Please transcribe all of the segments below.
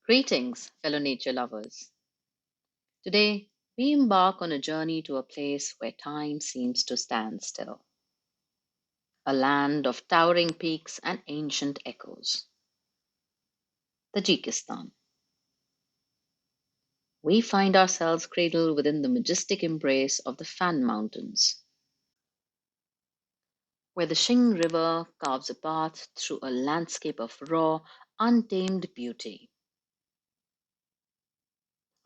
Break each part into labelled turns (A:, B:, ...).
A: Greetings, fellow nature lovers. Today, we embark on a journey to a place where time seems to stand still, a land of towering peaks and ancient echoes, Tajikistan. We find ourselves cradled within the majestic embrace of the Fan Mountains, where the Shing River carves a path through a landscape of raw, untamed beauty.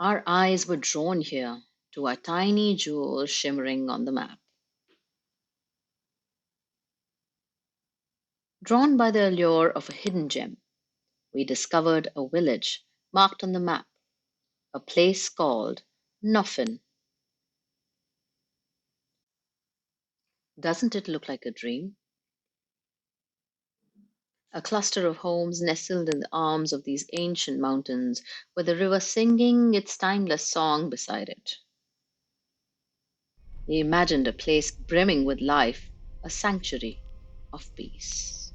A: Our eyes were drawn here to a tiny jewel shimmering on the map. Drawn by the allure of a hidden gem, we discovered a village marked on the map, a place called Noffin. Doesn't it look like a dream? A cluster of homes nestled in the arms of these ancient mountains, with the river singing its timeless song beside it. We imagined a place brimming with life, a sanctuary of peace.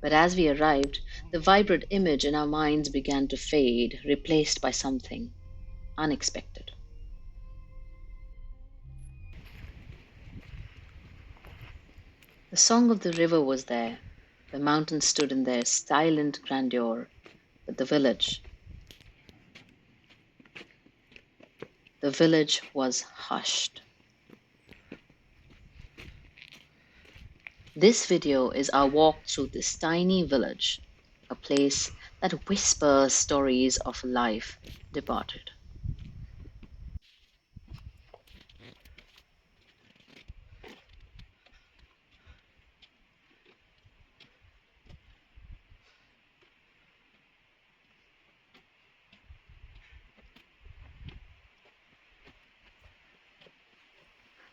A: But as we arrived, the vibrant image in our minds began to fade, replaced by something unexpected. The song of the river was there. The mountains stood in their silent grandeur, but the village was hushed. This video is our walk through this tiny village, a place that whispers stories of life departed.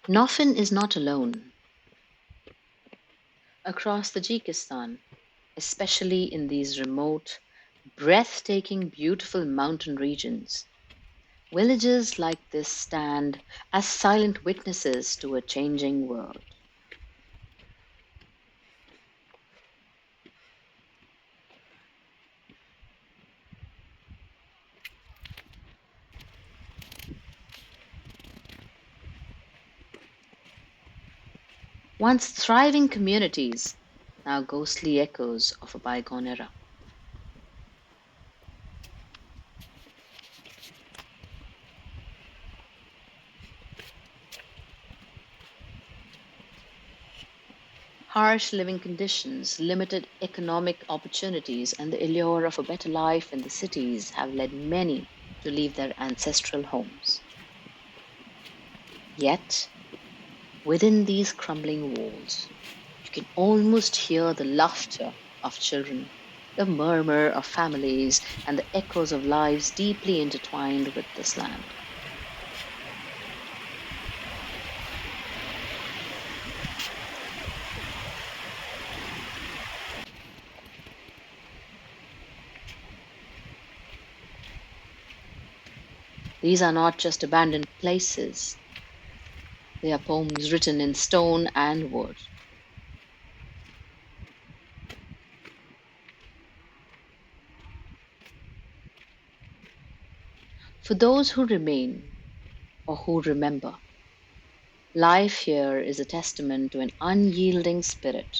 A: Noffin is not alone. Across Tajikistan, especially in these remote, breathtaking, beautiful mountain regions, villages like this stand as silent witnesses to a changing world. Once thriving communities, now ghostly echoes of a bygone era. Harsh living conditions, limited economic opportunities, and the allure of a better life in the cities have led many to leave their ancestral homes. Yet, within these crumbling walls, you can almost hear the laughter of children, the murmur of families, and the echoes of lives deeply intertwined with this land. These are not just abandoned places, they are poems written in stone and wood. For those who remain or who remember, life here is a testament to an unyielding spirit.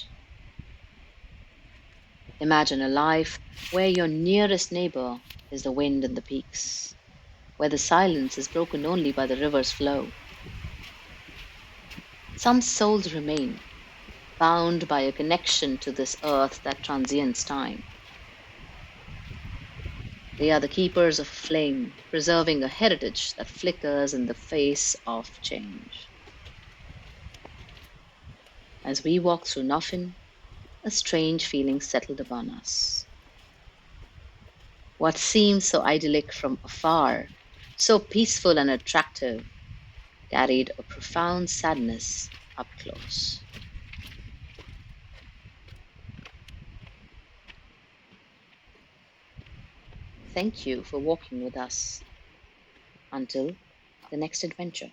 A: Imagine a life where your nearest neighbor is the wind in the peaks, where the silence is broken only by the river's flow. Some souls remain, bound by a connection to this earth that transients time. They are the keepers of flame, preserving a heritage that flickers in the face of change. As we walk through Noffin, a strange feeling settled upon us. What seemed so idyllic from afar, so peaceful and attractive, carried a profound sadness up close. Thank you for walking with us. Until the next adventure.